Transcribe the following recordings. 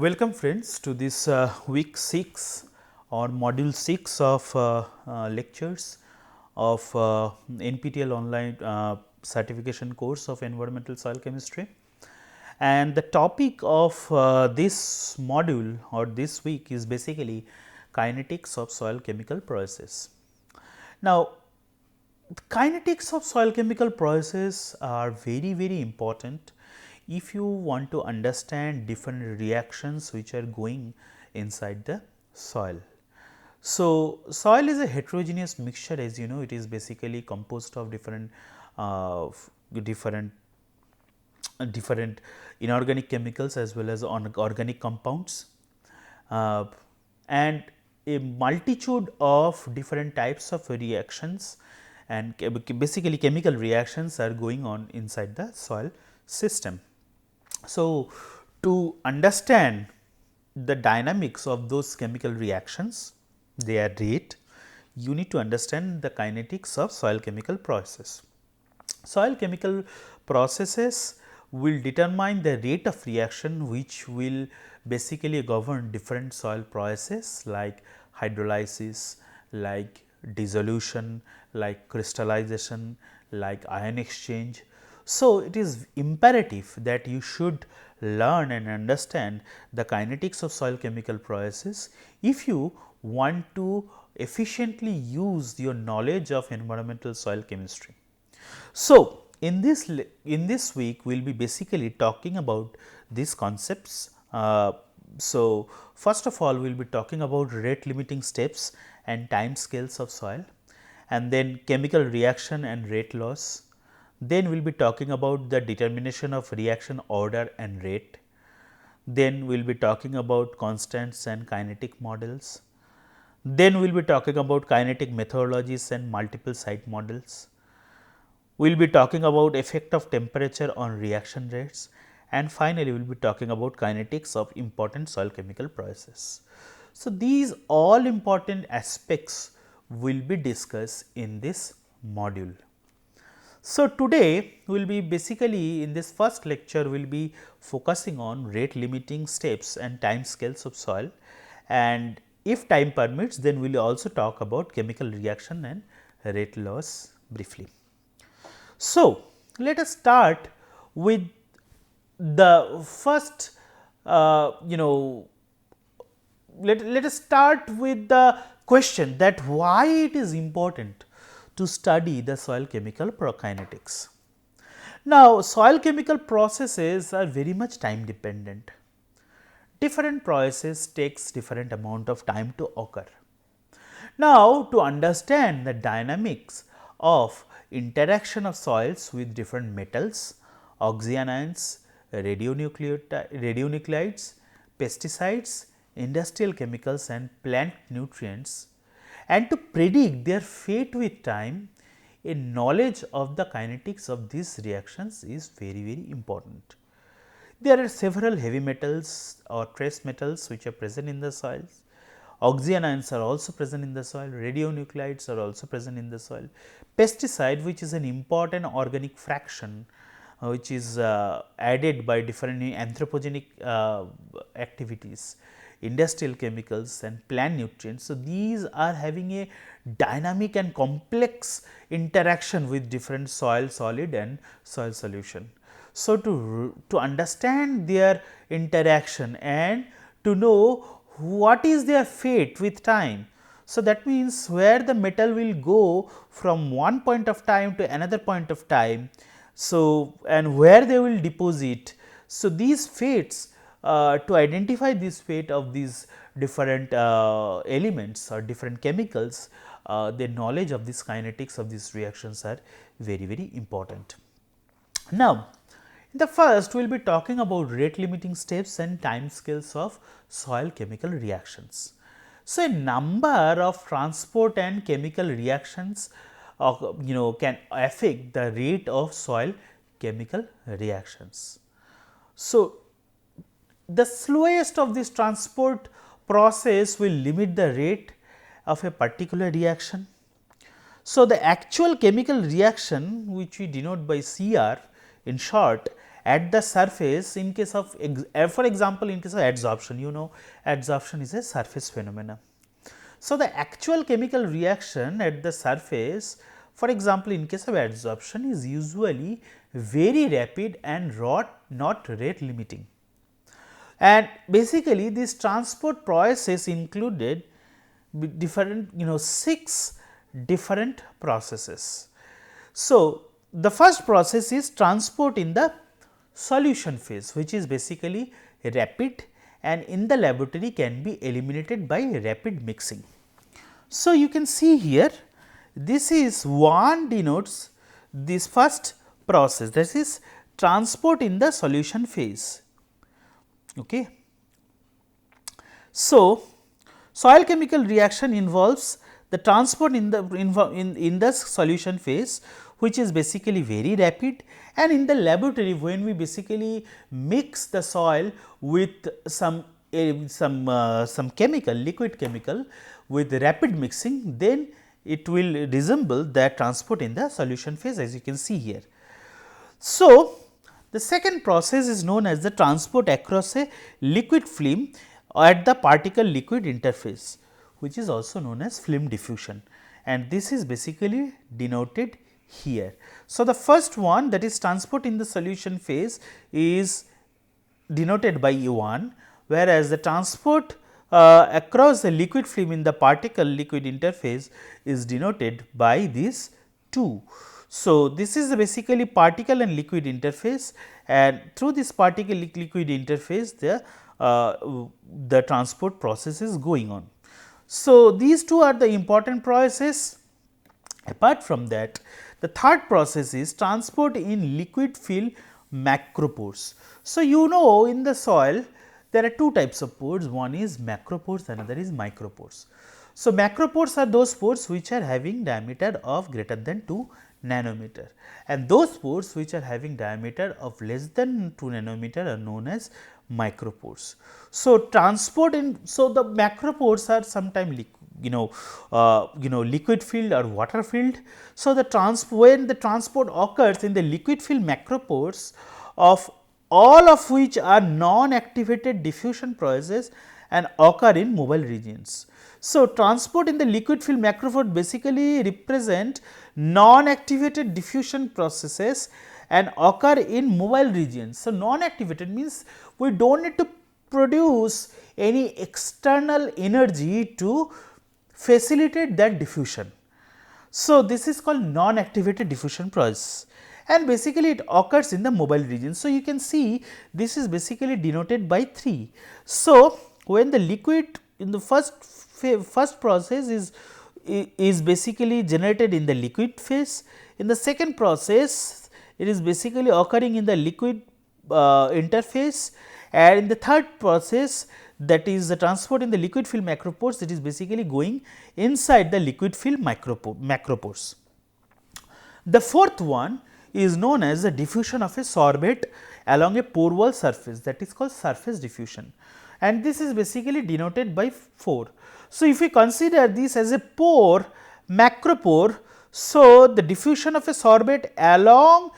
Welcome friends to this week 6 or module 6 of lectures of NPTEL online certification course of environmental soil chemistry. And the topic of this module or this week is basically kinetics of soil chemical process. Now, the kinetics of soil chemical process are very important if you want to understand different reactions which are going inside the soil. So, soil is a heterogeneous mixture, as you know, it is basically composed of different different inorganic chemicals as well as organic compounds, uh, and a multitude of different types of reactions and basically chemical reactions are going on inside the soil system. So, to understand the dynamics of those chemical reactions, their rate, you need to understand the kinetics of soil chemical process. Soil chemical processes will determine the rate of reaction, which will basically govern different soil processes like hydrolysis, like dissolution, like crystallization, like ion exchange. So, it is imperative that you should learn and understand the kinetics of soil chemical processes if you want to efficiently use your knowledge of environmental soil chemistry. So, in this week we will be basically talking about these concepts. So, first of all we will be talking about rate limiting steps and time scales of soil, and then chemical reaction and rate laws. Then we will be talking about the determination of reaction order and rate. Then we will be talking about constants and kinetic models. Then we will be talking about kinetic methodologies and multiple site models. We will be talking about effect of temperature on reaction rates, and finally, we will be talking about kinetics of important soil chemical processes. So, these all important aspects will be discussed in this module. So, today we will be basically in this first lecture we will be focusing on rate limiting steps and time scales of soil, and if time permits then we will also talk about chemical reaction and rate laws briefly. So, let us start with the first let us start with the question that why it is important to study the soil chemical kinetics. Now, soil chemical processes are very much time dependent. Different processes takes different amount of time to occur. Now, to understand the dynamics of interaction of soils with different metals, oxyanions, radionuclides, pesticides, industrial chemicals and plant nutrients, and to predict their fate with time, a knowledge of the kinetics of these reactions is very important. There are several heavy metals or trace metals which are present in the soils. Oxyanions are also present in the soil, radionuclides are also present in the soil. Pesticide, which is an important organic fraction which is added by different anthropogenic activities, industrial chemicals and plant nutrients. So, these are having a dynamic and complex interaction with different soil solid and soil solution. So, to understand their interaction and to know what is their fate with time. So, that means where the metal will go from one point of time to another point of time. So, and where they will deposit. So, these fates to identify this fate of these different elements or different chemicals, the knowledge of this kinetics of these reactions are very important. Now, in the first we will be talking about rate limiting steps and time scales of soil chemical reactions. So, a number of transport and chemical reactions can affect the rate of soil chemical reactions. So, the slowest of this transport process will limit the rate of a particular reaction. So, the actual chemical reaction which we denote by CR in short, at the surface in case of for example, in case of adsorption, you know adsorption is a surface phenomena. So, the actual chemical reaction at the surface, for example, in case of adsorption is usually very rapid and not rate limiting. And basically this transport process included different 6 different processes. So, the first process is transport in the solution phase, which is basically rapid and in the laboratory can be eliminated by rapid mixing. So, you can see here this is one denotes this first process, this is transport in the solution phase. Okay. So, soil chemical reaction involves the transport in the solution phase, which is basically very rapid, and in the laboratory when we basically mix the soil with some chemical, liquid chemical with rapid mixing, then it will resemble that transport in the solution phase, as you can see here. So, the second process is known as the transport across a liquid film at the particle liquid interface, which is also known as film diffusion, and this is basically denoted here. So, the first one, that is transport in the solution phase, is denoted by E1, whereas the transport across the liquid film in the particle liquid interface is denoted by these 2. So, this is basically particle and liquid interface, and through this particle liquid interface the transport process is going on. So, these 2 are the important processes. Apart from that, the third process is transport in liquid film macropores. So, you know in the soil there are 2 types of pores, one is macropores, another is micropores. So, macropores are those pores which are having diameter of greater than 2 nanometer, and those pores which are having diameter of less than 2 nanometer are known as micropores. So, transport in, so the macropores are sometimes liquid filled or water filled. So, when the transport occurs in the liquid filled macropores, of all of which are non-activated diffusion processes and occur in mobile regions. So, transport in the liquid filled macropore basically represent non-activated diffusion processes and occur in mobile regions. So, non-activated means we do not need to produce any external energy to facilitate that diffusion. So, this is called non-activated diffusion process, and basically it occurs in the mobile region. So, you can see this is basically denoted by 3. So, when the liquid in the first process is basically generated in the liquid phase, in the second process it is basically occurring in the liquid interface, and in the third process, that is the transport in the liquid film macropores, it is basically going inside the liquid film macropores. The fourth one is known as the diffusion of a sorbate along a pore wall surface, that is called surface diffusion, and this is basically denoted by 4. So, if we consider this as a pore macropore, so the diffusion of a sorbate along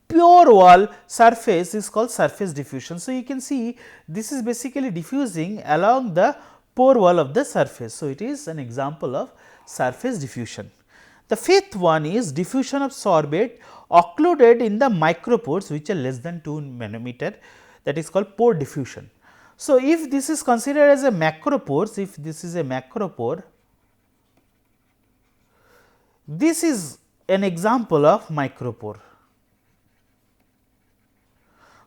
pore wall surface is called surface diffusion. So, you can see this is basically diffusing along the pore wall of the surface. So, it is an example of surface diffusion. The fifth one is diffusion of sorbate occluded in the micropores which are less than 2 nanometer, that is called pore diffusion. So, if this is considered as a macropore, if this is a macropore, this is an example of micropore.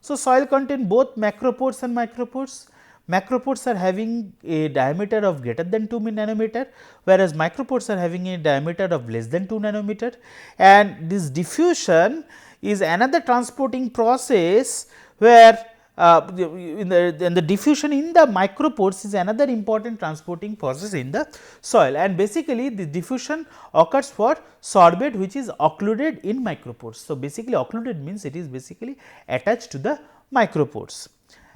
So, soil contain both macropores and micropores. Macropores are having a diameter of greater than 2 nanometer, whereas micropores are having a diameter of less than 2 nanometer, and this diffusion is another transporting process where the diffusion in the micropores is another important transporting process in the soil, and basically the diffusion occurs for sorbate which is occluded in micropores. So, basically occluded means it is basically attached to the micropores.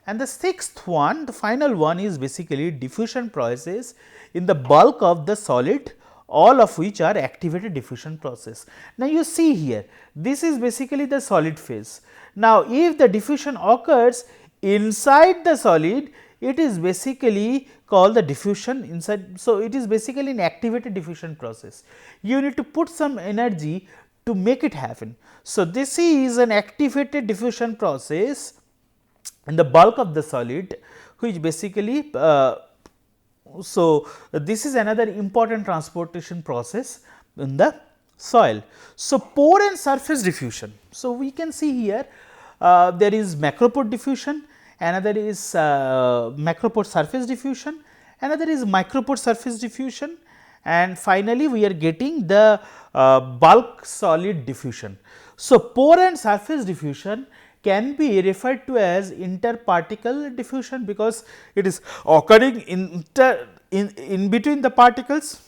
And the sixth one, the final one, is basically diffusion process in the bulk of the solid all of which are activated diffusion process. Now, you see here, this is basically the solid phase. Now, if the diffusion occurs inside the solid, it is basically called the diffusion inside. So, it is basically an activated diffusion process. You need to put some energy to make it happen. So, this is an activated diffusion process in the bulk of the solid, which basically so this is another important transportation process in the soil. So, pore and surface diffusion. So, we can see here there is macropore diffusion, another is macropore surface diffusion, another is micropore surface diffusion, and finally, we are getting the bulk solid diffusion. So, pore and surface diffusion can be referred to as interparticle diffusion, because it is occurring in between the particles,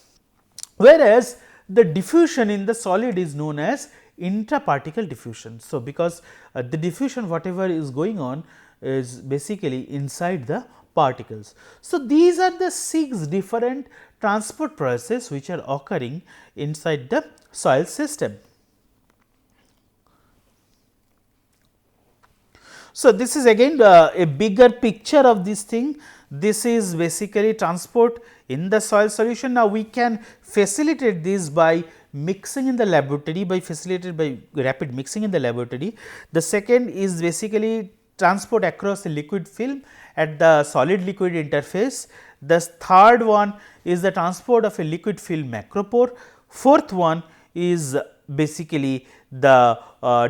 whereas the diffusion in the solid is known as intraparticle diffusion. So, because the diffusion whatever is going on is basically inside the particles. So, these are the 6 different transport processes which are occurring inside the soil system. So, this is again a bigger picture of this thing. This is basically transport in the soil solution. Now, we can facilitate this by mixing in the laboratory, by rapid mixing in the laboratory. The second is basically transport across a liquid film at the solid liquid interface. The third one is the transport of a liquid film macropore. Fourth one is basically the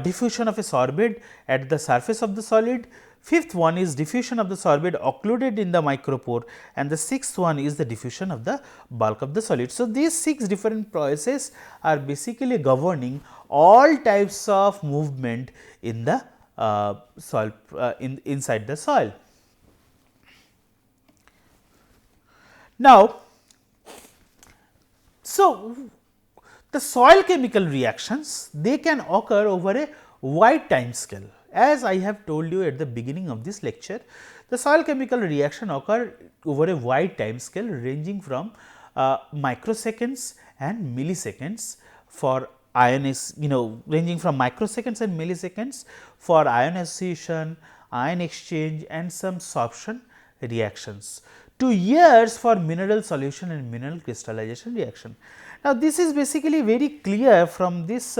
diffusion of a sorbate at the surface of the solid. Fifth one is diffusion of the sorbate occluded in the micropore, and the sixth one is the diffusion of the bulk of the solid. So, these 6 different processes are basically governing all types of movement in the soil inside the soil. Now, so the soil chemical reactions, they can occur over a wide time scale. As I have told you at the beginning of this lecture, the soil chemical reaction occur over a wide time scale ranging from microseconds and milliseconds for ranging from microseconds and milliseconds for ionization, ion exchange and some sorption reactions, to years for mineral solution and mineral crystallization reaction. Now, this is basically very clear from this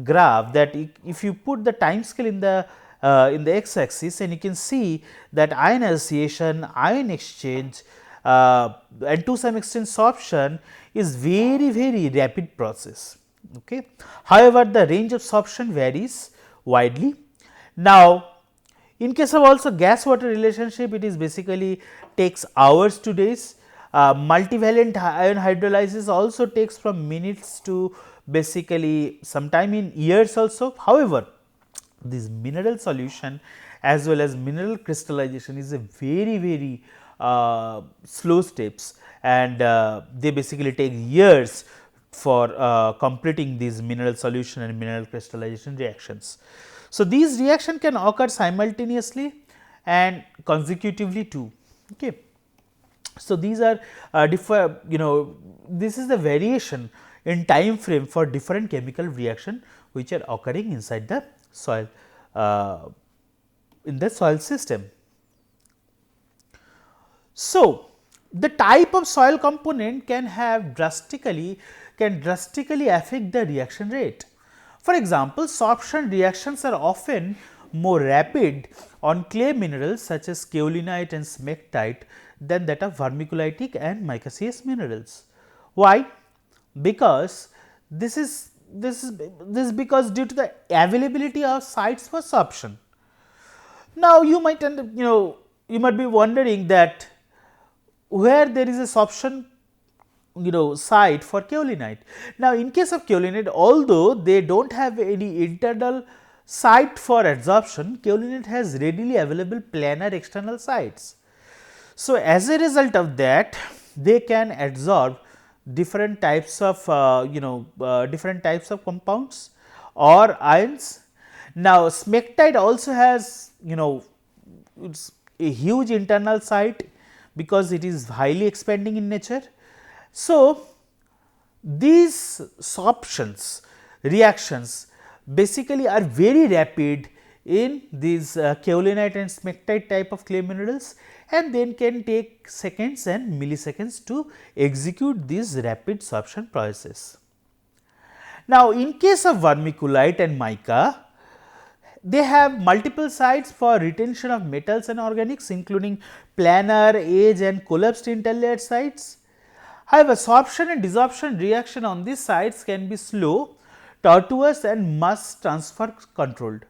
graph, that if you put the time scale in the x axis, and you can see that ionization, ion exchange and to some extent sorption is very rapid process. Okay. However, the range of sorption varies widely. Now, in case of also gas water relationship, it is basically takes hours to days. Multivalent ion hydrolysis also takes from minutes to basically sometime in years also. However, this mineral solution as well as mineral crystallization is a very slow steps, and they basically take years for completing these mineral solution and mineral crystallization reactions. So, these reaction can occur simultaneously and consecutively too. Okay. So, these are this is the variation in time frame for different chemical reaction which are occurring inside the soil in the soil system. So, the type of soil component can drastically affect the reaction rate. For example, sorption reactions are often more rapid on clay minerals such as kaolinite and smectite than that of vermiculitic and micaceous minerals. Why? Because this is because due to the availability of sites for sorption. Now, you might be wondering that where there is a sorption site for kaolinite. Now, in case of kaolinite, although they do not have any internal site for adsorption, kaolinite has readily available planar external sites. So, as a result of that, they can adsorb different types of compounds or ions. Now, smectite also has it's a huge internal site because it is highly expanding in nature. So, these sorptions reactions basically are very rapid in these kaolinite and smectite type of clay minerals, and then can take seconds and milliseconds to execute these rapid sorption processes. Now, in case of vermiculite and mica, they have multiple sites for retention of metals and organics, including planar, edge and collapsed interlayer sites. However, sorption and desorption reaction on these sites can be slow, tortuous and mass transfer controlled.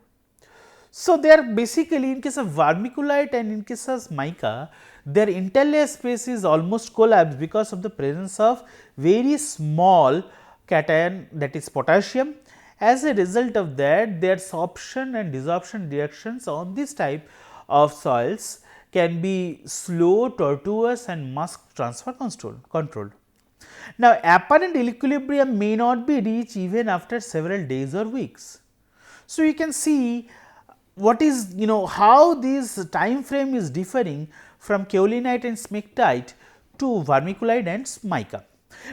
So, they are basically, in case of vermiculite and in case of mica, their interlayer space is almost collapsed because of the presence of very small cation, that is potassium. As a result of that, their sorption and desorption reactions on this type of soils can be slow, tortuous and mass transfer controlled. Now, apparent equilibrium may not be reached even after several days or weeks. So, you can see what is, how this time frame is differing from kaolinite and smectite to vermiculite and mica.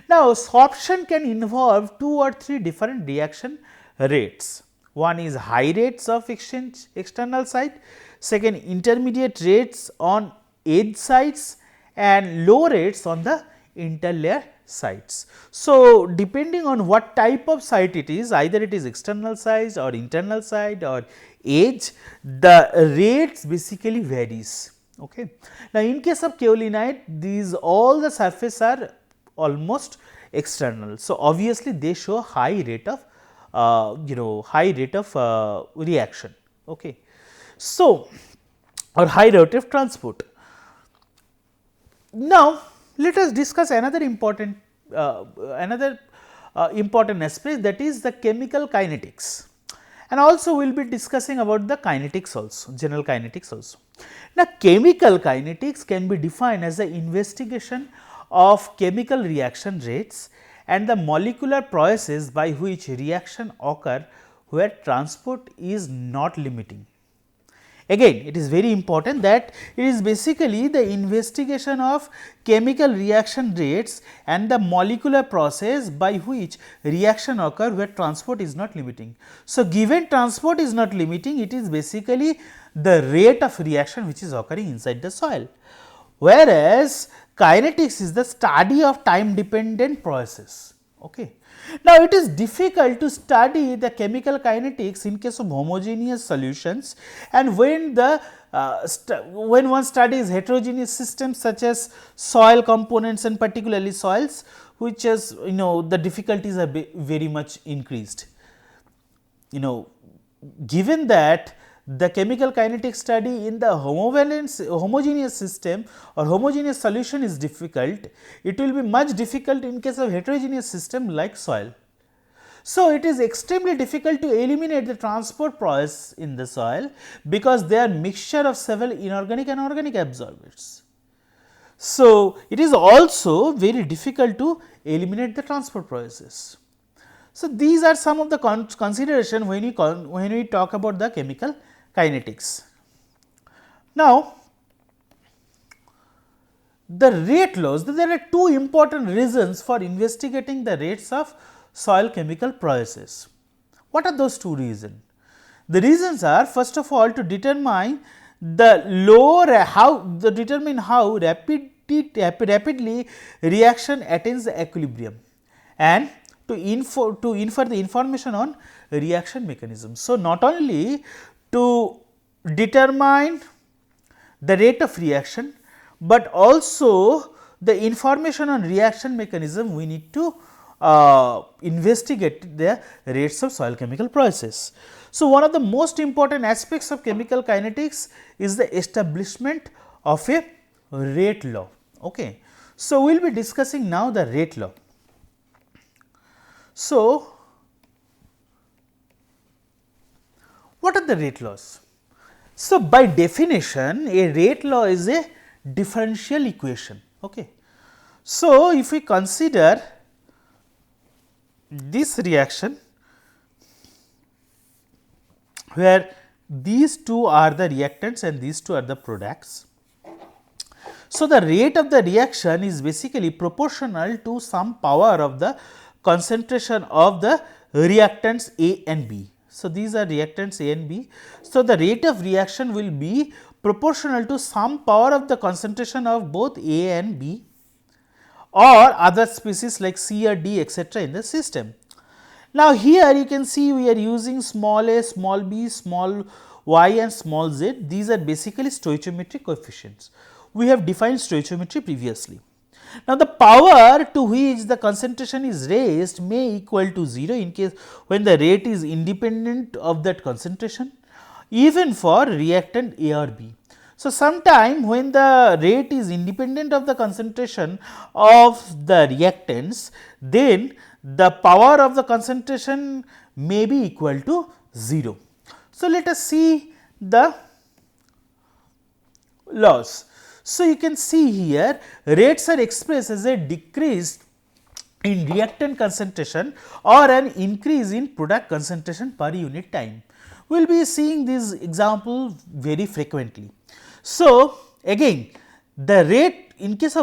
Now, sorption can involve 2 or 3 different reaction rates. One is high rates of external site, second intermediate rates on edge sites and low rates on the interlayer sites. So, depending on what type of site it is, either it is external site or internal site or edge, the rates basically varies. Okay. Now, in case of kaolinite, these all the surface are almost external. So, obviously, they show high rate of reaction. Okay. So, or high rate of transport. Now, let us discuss another important aspect, that is the chemical kinetics, and also we will be discussing about the kinetics also, general kinetics also. Now, chemical kinetics can be defined as the investigation of chemical reaction rates and the molecular processes by which reaction occur where transport is not limiting. Again, it is very important that it is basically the investigation of chemical reaction rates and the molecular process by which reaction occur where transport is not limiting. So, given transport is not limiting, it is basically the rate of reaction which is occurring inside the soil, whereas kinetics is the study of time dependent process. Okay. Now, it is difficult to study the chemical kinetics in case of homogeneous solutions, and when the when one studies heterogeneous systems such as soil components and particularly soils, which is the difficulties are very much increased. Given that the chemical kinetic study in the homogeneous system or homogeneous solution is difficult, it will be much difficult in case of heterogeneous system like soil. So, it is extremely difficult to eliminate the transport process in the soil because they are mixture of several inorganic and organic absorbers. So, it is also very difficult to eliminate the transport processes. So, these are some of the consideration when we talk about the chemical kinetics. Now, the rate laws, there are two important reasons for investigating the rates of soil chemical processes. What are those two reasons? The reasons are, first of all, to determine how rapidly reaction attains the equilibrium, and to infer the information on reaction mechanism. So, not only to determine the rate of reaction, but also the information on reaction mechanism, we need to investigate the rates of soil chemical process. So, one of the most important aspects of chemical kinetics is the establishment of a rate law. Okay. So, we will be discussing now the rate law. So, what are the rate laws? So, by definition, a rate law is a differential equation. Okay. So, if we consider this reaction where these two are the reactants and these two are the products. So, the rate of the reaction is basically proportional to some power of the concentration of the reactants A and B. So, these are reactants A and B. So, the rate of reaction will be proportional to some power of the concentration of both A and B or other species like C or D etc., in the system. Now, here you can see we are using small a, small b, small y and small z. These are basically stoichiometric coefficients. We have defined stoichiometry previously. Now, the power to which the concentration is raised may equal to 0 in case when the rate is independent of that concentration, even for reactant A or B. So, sometime when the rate is independent of the concentration of the reactants, then the power of the concentration may be equal to 0. So, let us see the laws. So, you can see here rates are expressed as a decrease in reactant concentration or an increase in product concentration per unit time. We will be seeing this example very frequently. So, again the rate in case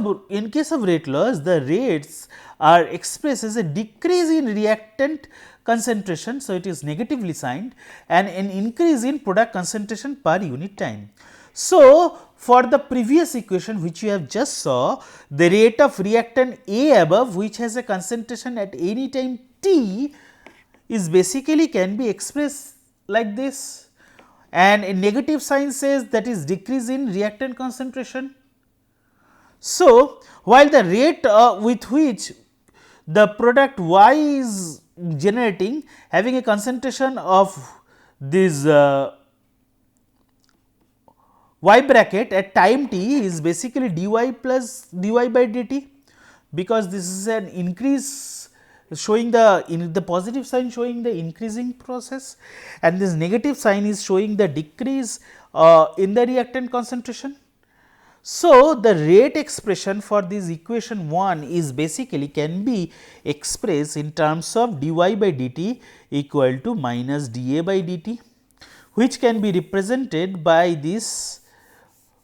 of rate laws, the rates are expressed as a decrease in reactant concentration. So, it is negatively signed and an increase in product concentration per unit time. So, for the previous equation which you have just saw, the rate of reactant A above, which has a concentration at any time t, is basically can be expressed like this, and a negative sign says that is decrease in reactant concentration. So, while the rate with which the product Y is generating having a concentration of this Y bracket at time t is basically dy plus dy by dt, because this is an increase showing the positive sign showing the increasing process, and this negative sign is showing the decrease in the reactant concentration. So, the rate expression for this equation 1 is basically can be expressed in terms of dy by dt equal to minus dA by dt, which can be represented by this,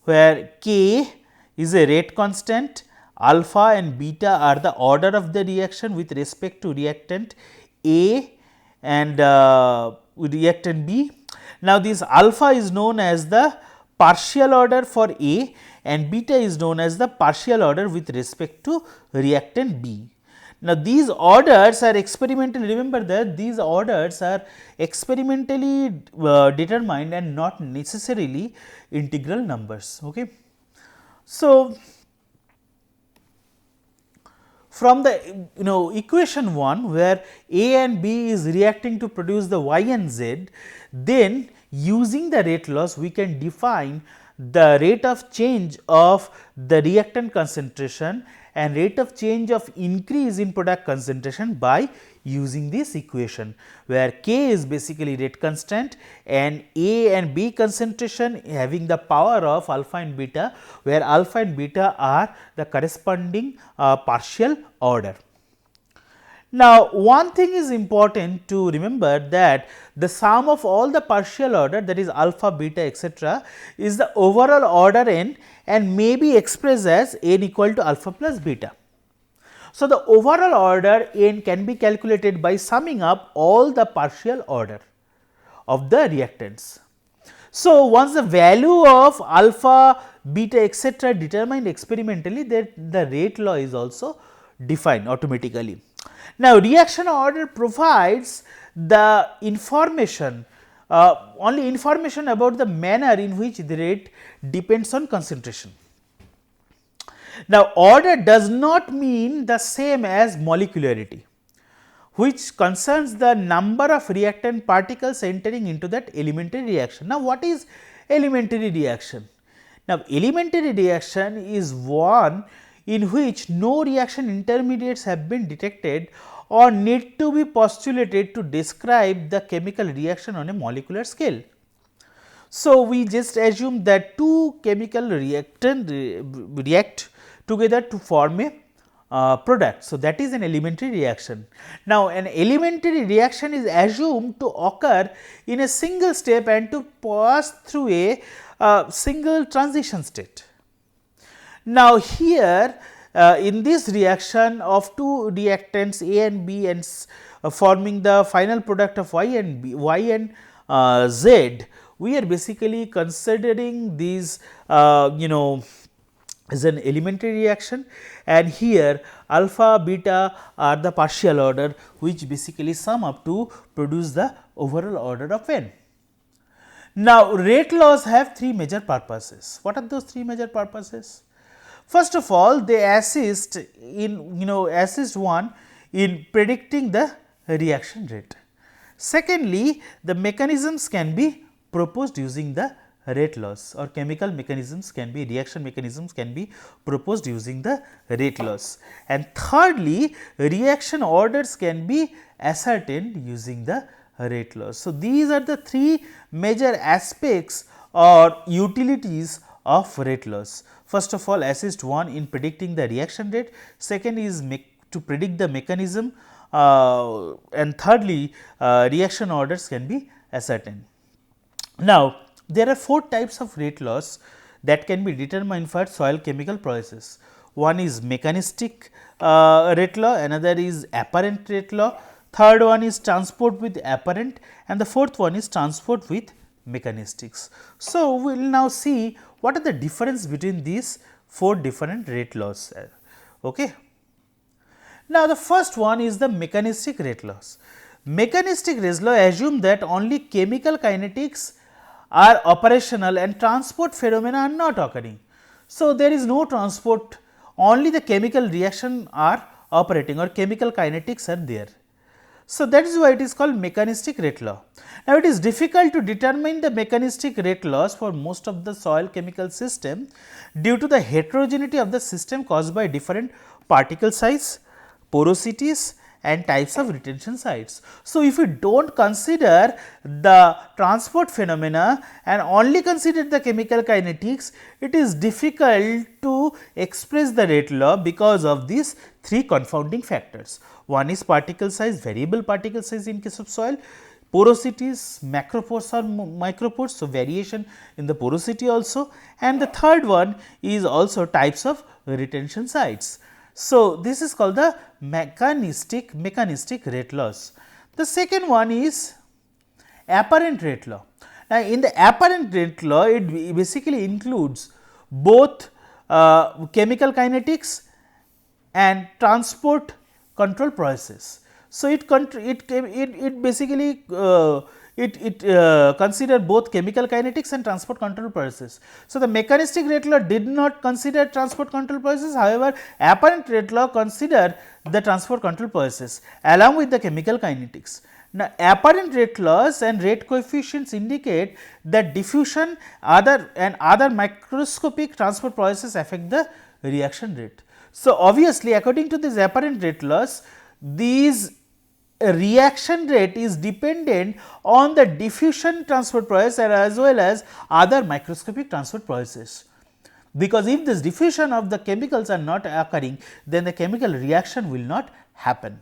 where k is a rate constant, alpha and beta are the order of the reaction with respect to reactant A and reactant B. Now, this alpha is known as the partial order for A and beta is known as the partial order with respect to reactant B. Now, these orders are experimentally, remember that these orders are experimentally determined and not necessarily integral numbers. Okay. So, from the equation 1 where A and B is reacting to produce the Y and Z, then using the rate laws we can define the rate of change of the reactant concentration and rate of change of increase in product concentration by using this equation, where k is basically rate constant and A and B concentration having the power of alpha and beta, where alpha and beta are the corresponding partial order. Now, one thing is important to remember, that the sum of all the partial order, that is alpha, beta etc., is the overall order n and may be expressed as n equal to alpha plus beta. So, the overall order n can be calculated by summing up all the partial order of the reactants. So, once the value of alpha, beta etc., determined experimentally, that the rate law is also defined automatically. Now, reaction order provides the information, only information about the manner in which the rate depends on concentration. Now, order does not mean the same as molecularity, which concerns the number of reactant particles entering into that elementary reaction. Now, what is elementary reaction? Now, elementary reaction is one in which no reaction intermediates have been detected or need to be postulated to describe the chemical reaction on a molecular scale. So, we just assume that two chemical reactant react together to form a product. So, that is an elementary reaction. Now, an elementary reaction is assumed to occur in a single step and to pass through a single transition state. Now, here in this reaction of two reactants A and B and forming the final product of Y and B, Y and Z, we are basically considering these is an elementary reaction, and here alpha beta are the partial order which basically sum up to produce the overall order of n. Now, rate laws have three major purposes. What are those three major purposes? First of all, they assist in assist one in predicting the reaction rate. Secondly, the mechanisms can be proposed using the rate laws, or chemical mechanisms can be, reaction mechanisms can be proposed using the rate laws. And thirdly, reaction orders can be ascertained using the rate laws. So, these are the three major aspects or utilities of rate laws. First of all, assist one in predicting the reaction rate, second is to predict the mechanism, and thirdly reaction orders can be ascertained. Now, there are four types of rate laws that can be determined for soil chemical processes. One is mechanistic rate law, another is apparent rate law, third one is transport with apparent, and the fourth one is transport with mechanistics. So, we will now see what are the difference between these four different rate laws. Okay. Now, the first one is the mechanistic rate laws. Mechanistic rate law assume that only chemical kinetics are operational and transport phenomena are not occurring. So, there is no transport, only the chemical reaction are operating or chemical kinetics are there. So, that is why it is called mechanistic rate law. Now, it is difficult to determine the mechanistic rate laws for most of the soil chemical system due to the heterogeneity of the system caused by different particle size, porosities and types of retention sites. So, if we do not consider the transport phenomena and only consider the chemimal kinetics, it is difficult to express the rate law because of these three confounding factors. One is particle size, variable particle size in case of soil, porosities, macropores or micropores, so variation in the porosity also, and the third one is also types of retention sites. So, this is called the mechanistic rate laws. The second one is apparent rate law. Now, in the apparent rate law, it basically includes both chemical kinetics and transport control process. So, it basically consider both chemical kinetics and transport control process. So, the mechanistic rate law did not consider transport control process, however, apparent rate law consider the transport control process along with the chemical kinetics. Now, apparent rate laws and rate coefficients indicate that diffusion other microscopic transport processes affect the reaction rate. So, obviously, according to these apparent rate laws, these reaction rate is dependent on the diffusion transport process as well as other microscopic transport processes, because if this diffusion of the chemicals are not occurring, then the chemical reaction will not happen.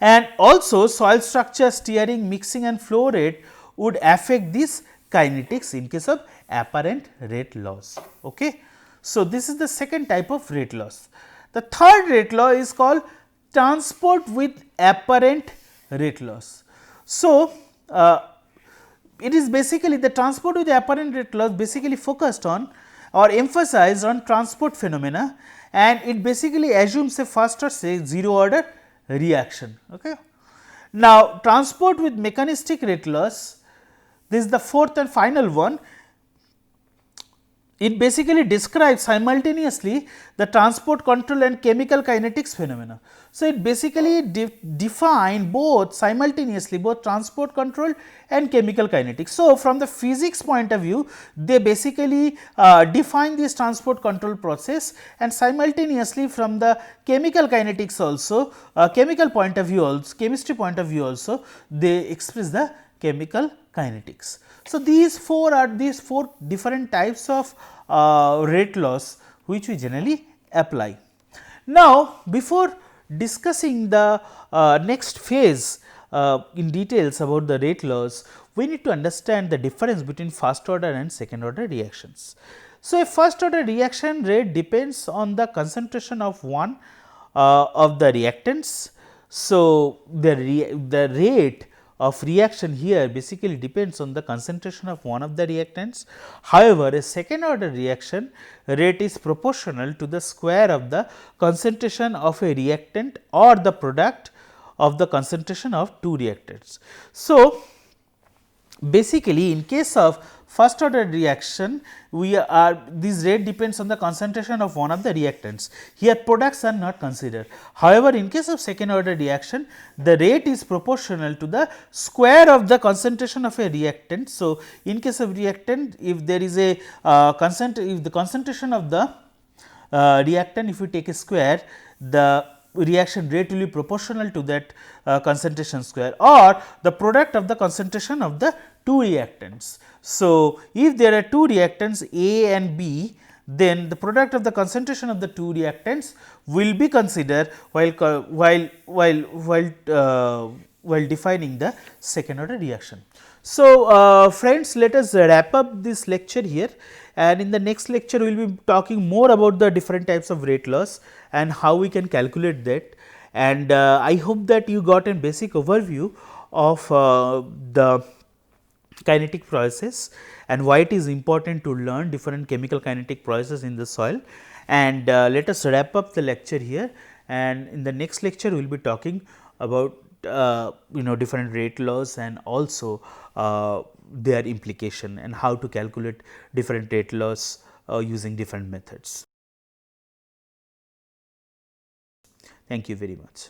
And also soil structure, stirring, mixing and flow rate would affect this kinetics in case of apparent rate laws. Okay. So, this is the second type of rate laws. The third rate law is called transport with apparent rate laws. So, it is basically the transport with apparent rate laws basically focused on or emphasized on transport phenomena, and it basically assumes a first or say 0 order reaction. Okay. Now, transport with mechanistic rate laws, this is the fourth and final one. It basically describes simultaneously the transport control and chemical kinetics phenomena. So, it basically define both simultaneously both transport control and chemical kinetics. So, from the physics point of view, they basically define this transport control process, and simultaneously from the chemical kinetics also chemical point of view also chemistry point of view also they express the chemical kinetics. So, these four different types of rate laws which we generally apply. Now, before discussing the next phase in details about the rate laws, we need to understand the difference between first order and second order reactions. So, a first order reaction rate depends on the concentration of one of the reactants. So, the rate of reaction here basically depends on the concentration of one of the reactants. However, a second order reaction rate is proportional to the square of the concentration of a reactant or the product of the concentration of two reactants. So, basically in case of first order reaction, we are this rate depends on the concentration of one of the reactants. Here products are not considered. However, in case of second order reaction, the rate is proportional to the square of the concentration of a reactant. So, in case of reactant, if there is a if the concentration of the reactant, if we take a square, the reaction rate will be proportional to that concentration square, or the product of the concentration of the two reactants. So, if there are two reactants A and B, then the product of the concentration of the two reactants will be considered while defining the second order reaction. So, friends, let us wrap up this lecture here, and in the next lecture we will be talking more about the different types of rate laws and how we can calculate that. And I hope that you got a basic overview of the kinetic process and why it is important to learn different chemical kinetic processes in the soil. And let us wrap up the lecture here, and in the next lecture we will be talking about different rate laws and also their implication and how to calculate different rate laws using different methods. Thank you very much.